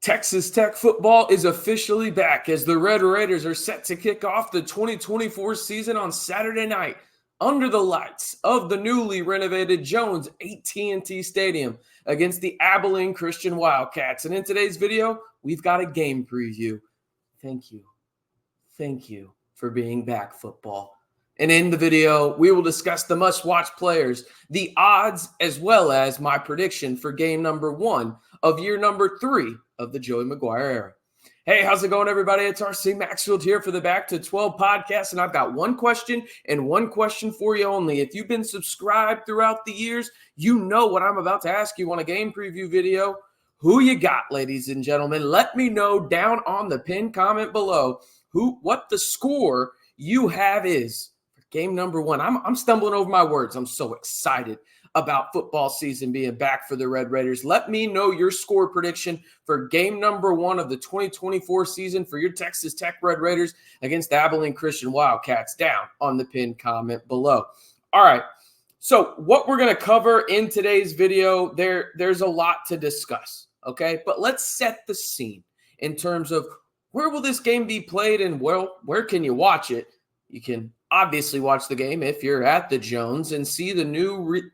Texas Tech football is officially back as the Red Raiders are set to kick off the 2024 season on Saturday night under the lights of the newly renovated Jones AT&T Stadium against the Abilene Christian Wildcats. And in today's video, we've got a game preview. Thank you. Thank you for being back, football. And in the video, we will discuss the must-watch players, the odds, as well as my prediction for game number 1 of year number 3 of the Joey McGuire era. Hey, how's it going, everybody? It's RC Maxfield here for the Back to 12 podcast, and I've got one question and one question for you only. If you've been subscribed throughout the years, you know what I'm about to ask you on a game preview video. Who you got, ladies and gentlemen? Let me know down on the pinned comment below what the score you have is. Game number 1. I'm stumbling over my words. I'm so excited about football season being back for the Red Raiders. Let me know your score prediction for game number 1 of the 2024 season for your Texas Tech Red Raiders against the Abilene Christian Wildcats down on the pinned comment below. All right, so what we're going to cover in today's video, there's a lot to discuss, okay? But let's set the scene in terms of where will this game be played and where can you watch it? You can obviously watch the game if you're at the Jones and see the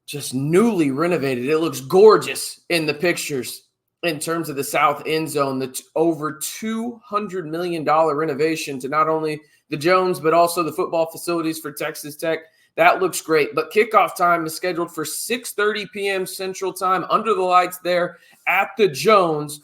just newly renovated. It looks gorgeous in the pictures in terms of the south end zone, the over $200 million renovation to not only the Jones, but also the football facilities for Texas Tech. That looks great. But kickoff time is scheduled for 6:30 p.m. Central Time under the lights there at the Jones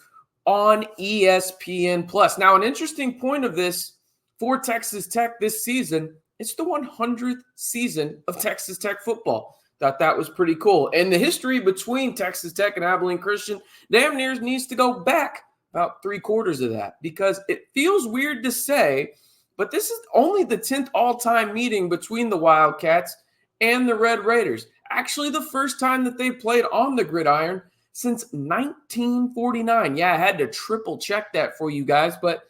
on ESPN+. Now, an interesting point of this for Texas Tech this season, it's the 100th season of Texas Tech football. Thought that was pretty cool. And the history between Texas Tech and Abilene Christian damn near needs to go back about 3/4 of that, because it feels weird to say, but this is only the 10th all-time meeting between the Wildcats and the Red Raiders. Actually, the first time that they played on the gridiron since 1949. Yeah, I had to triple check that for you guys, but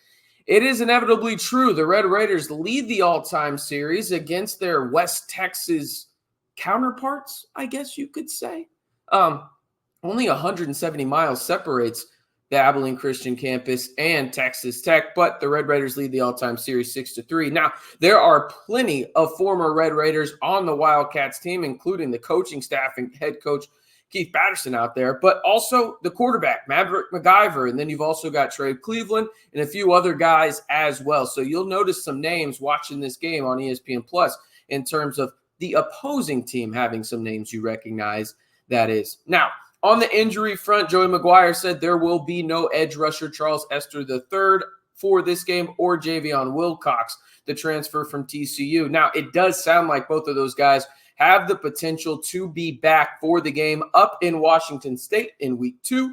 it is inevitably true. The Red Raiders lead the all-time series against their West Texas counterparts, I guess you could say. Only 170 miles separates the Abilene Christian campus and Texas Tech, but the Red Raiders lead the all-time series 6-3. Now, there are plenty of former Red Raiders on the Wildcats team, including the coaching staff and head coach Keith Patterson out there, but also the quarterback, Maverick MacGyver, and then you've also got Trey Cleveland and a few other guys as well. So you'll notice some names watching this game on ESPN Plus in terms of the opposing team having some names you recognize, that is. Now, on the injury front, Joey McGuire said there will be no edge rusher Charles Esther III for this game, or Javion Wilcox, the transfer from TCU. Now, it does sound like both of those guys have the potential to be back for the game up in Washington State in week 2.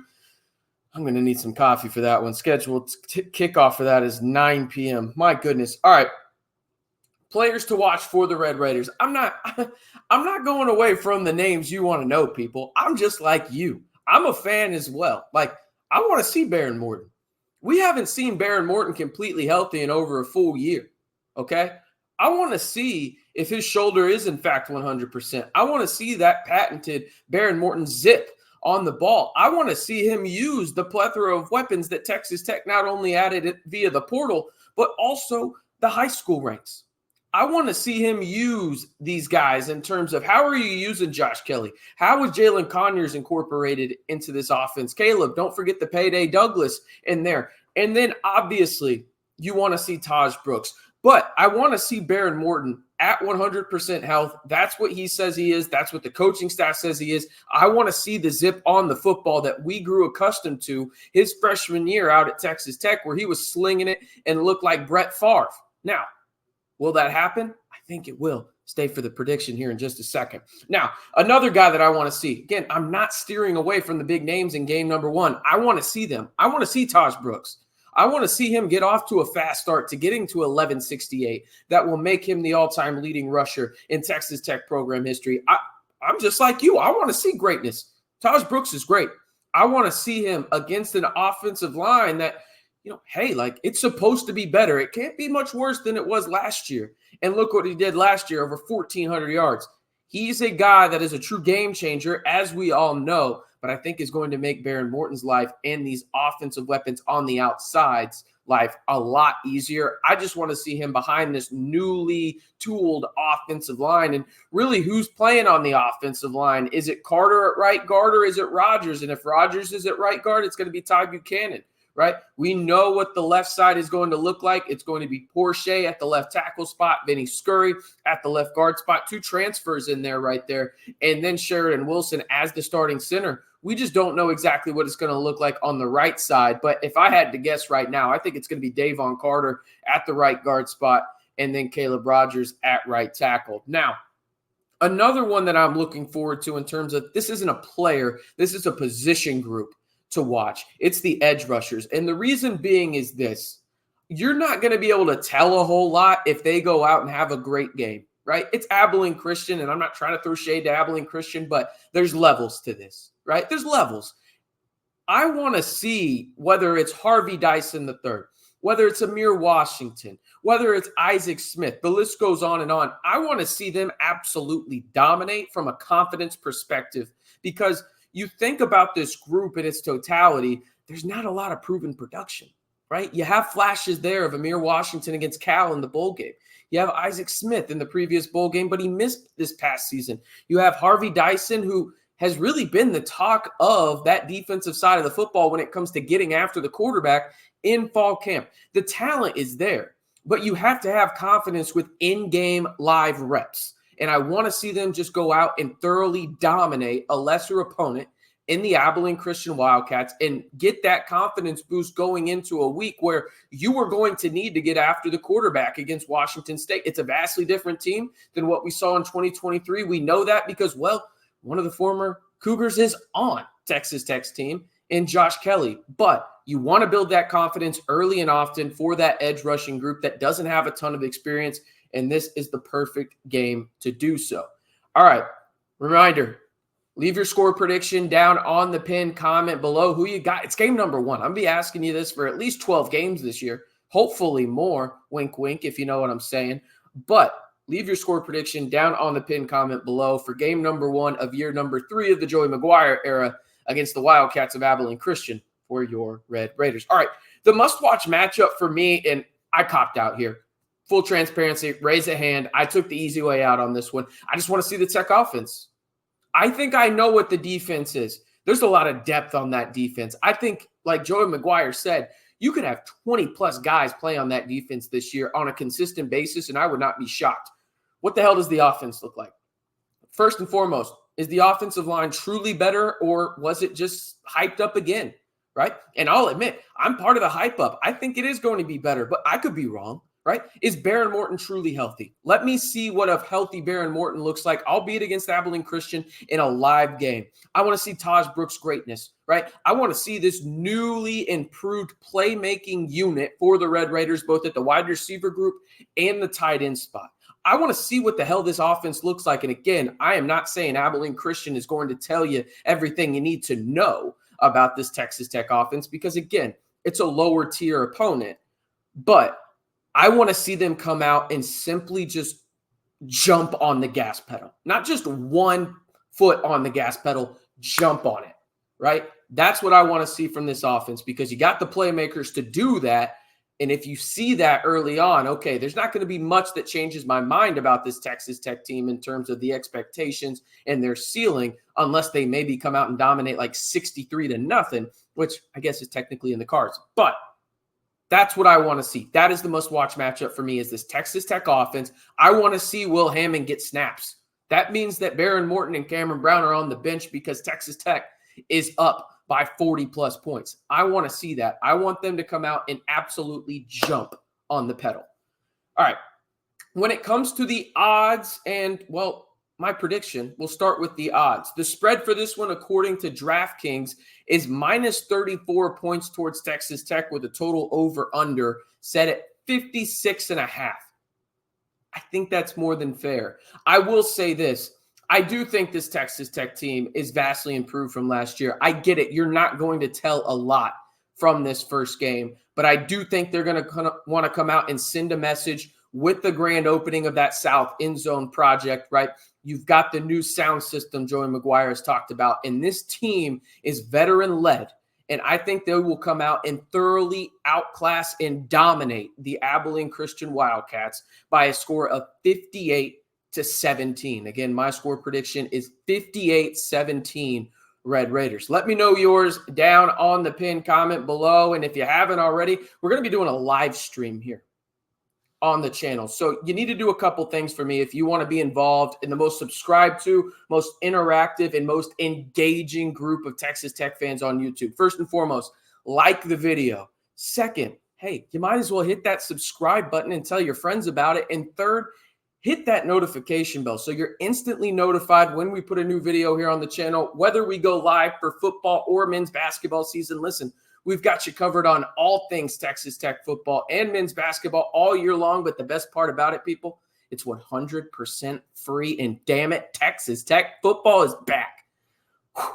I'm going to need some coffee for that one. Scheduled kickoff for that is 9 p.m. My goodness. All right. Players to watch for the Red Raiders. I'm not going away from the names you want to know, people. I'm just like you. I'm a fan as well. Like, I want to see Baron Morton. We haven't seen Baron Morton completely healthy in over a full year, okay? I want to see if his shoulder is, in fact, 100%. I want to see that patented Baron Morton zip on the ball. I want to see him use the plethora of weapons that Texas Tech not only added it via the portal, but also the high school ranks. I want to see him use these guys in terms of how are you using Josh Kelly? How is Jalen Conyers incorporated into this offense? Caleb, don't forget the payday Douglas in there. And then, obviously, you want to see Taj Brooks. But I want to see Baron Morton at 100% health. That's what he says he is. That's what the coaching staff says he is. I want to see the zip on the football that we grew accustomed to his freshman year out at Texas Tech, where he was slinging it and looked like Brett Favre. Now, will that happen? I think it will. Stay for the prediction here in just a second. Now, another guy that I want to see. Again, I'm not steering away from the big names in game number 1. I want to see them. I want to see Taj Brooks. I want to see him get off to a fast start to getting to 1168. That will make him the all-time leading rusher in Texas Tech program history. I'm just like you. I want to see greatness. Taj Brooks is great. I want to see him against an offensive line that, hey, like, it's supposed to be better. It can't be much worse than it was last year. And look what he did last year, over 1,400 yards. He's a guy that is a true game changer, as we all know. but I think is going to make Behren Morton's life and these offensive weapons on the outsides life a lot easier. I just want to see him behind this newly tooled offensive line. And really, who's playing on the offensive line? Is it Carter at right guard or is it Rodgers? And if Rodgers is at right guard, it's going to be Ty Buchanan, right? We know what the left side is going to look like. It's going to be Porsche at the left tackle spot, Vinny Scurry at the left guard spot, 2 transfers in there right there, and then Sheridan Wilson as the starting center. We just don't know exactly what it's going to look like on the right side. But if I had to guess right now, I think it's going to be Davon Carter at the right guard spot and then Caleb Rodgers at right tackle. Now, another one that I'm looking forward to in terms of this isn't a player, this is a position group to watch. It's the edge rushers. And the reason being is this. You're not going to be able to tell a whole lot if they go out and have a great game, right? It's Abilene Christian, and I'm not trying to throw shade to Abilene Christian, but there's levels to this, right? There's levels. I want to see whether it's Harvey Dyson III, whether it's Amir Washington, whether it's Isaac Smith, the list goes on and on. I want to see them absolutely dominate from a confidence perspective, because you think about this group in its totality, there's not a lot of proven production, right? You have flashes there of Amir Washington against Cal in the bowl game. You have Isaac Smith in the previous bowl game, but he missed this past season. You have Harvey Dyson, who has really been the talk of that defensive side of the football when it comes to getting after the quarterback in fall camp. The talent is there, but you have to have confidence with in-game live reps. And I want to see them just go out and thoroughly dominate a lesser opponent in the Abilene Christian Wildcats and get that confidence boost going into a week where you are going to need to get after the quarterback against Washington State. It's a vastly different team than what we saw in 2023. We know that because, well, one of the former Cougars is on Texas Tech's team in Josh Kelly. But you want to build that confidence early and often for that edge rushing group that doesn't have a ton of experience. And this is the perfect game to do so. All right, reminder, leave your score prediction down on the pinned comment below. Who you got? It's game number 1. I'm going to be asking you this for at least 12 games this year, hopefully more, wink, wink, if you know what I'm saying. But leave your score prediction down on the pinned comment below for game number 1 of year number 3 of the Joey McGuire era against the Wildcats of Abilene Christian for your Red Raiders. All right, the must-watch matchup for me, and I copped out here. Full transparency, raise a hand. I took the easy way out on this one. I just want to see the Tech offense. I think I know what the defense is. There's a lot of depth on that defense. I think, like Joey McGuire said, you could have 20-plus guys play on that defense this year on a consistent basis, and I would not be shocked. What the hell does the offense look like? First and foremost, is the offensive line truly better, or was it just hyped up again, right? And I'll admit, I'm part of the hype up. I think it is going to be better, but I could be wrong. Right? Is Behren Morton truly healthy? Let me see what a healthy Behren Morton looks like, albeit against Abilene Christian in a live game. I want to see Taj Brooks' greatness, right? I want to see this newly improved playmaking unit for the Red Raiders, both at the wide receiver group and the tight end spot. I want to see what the hell this offense looks like. And again, I am not saying Abilene Christian is going to tell you everything you need to know about this Texas Tech offense because, again, it's a lower tier opponent. But I want to see them come out and simply just jump on the gas pedal. Not just 1 foot on the gas pedal, jump on it, right? That's what I want to see from this offense because you got the playmakers to do that. And if you see that early on, okay, there's not going to be much that changes my mind about this Texas Tech team in terms of the expectations and their ceiling, unless they maybe come out and dominate like 63-0, which I guess is technically in the cards. But that's what I want to see. That is the must-watch matchup for me is this Texas Tech offense. I want to see Will Hammond get snaps. That means that Behren Morton and Cameron Brown are on the bench because Texas Tech is up by 40-plus points. I want to see that. I want them to come out and absolutely jump on the pedal. All right. When it comes to the odds and, well, my prediction, we'll start with the odds. The spread for this one, according to DraftKings, is minus 34 points towards Texas Tech with a total over-under set at 56.5. I think that's more than fair. I will say this. I do think this Texas Tech team is vastly improved from last year. I get it. You're not going to tell a lot from this first game, but I do think they're going to want to come out and send a message with the grand opening of that South End Zone project, right? You've got the new sound system Joey McGuire has talked about, and this team is veteran-led, and I think they will come out and thoroughly outclass and dominate the Abilene Christian Wildcats by a score of 58-17. Again, my score prediction is 58-17 Red Raiders. Let me know yours down on the pinned comment below, and if you haven't already, we're going to be doing a live stream here on the channel. So you need to do a couple things for me if you want to be involved in the most subscribed to, most interactive, and most engaging group of Texas Tech fans on YouTube. First and foremost, like the video. Second, hey, you might as well hit that subscribe button and tell your friends about it. And third, hit that notification bell so you're instantly notified when we put a new video here on the channel, whether we go live for football or men's basketball season. Listen, we've got you covered on all things Texas Tech football and men's basketball all year long. But the best part about it, people, it's 100% free. And damn it, Texas Tech football is back. Whew.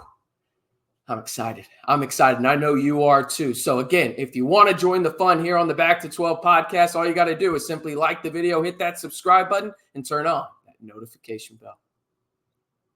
I'm excited. And I know you are too. So again, if you want to join the fun here on the Back to 12 podcast, all you got to do is simply like the video, hit that subscribe button, and turn on that notification bell.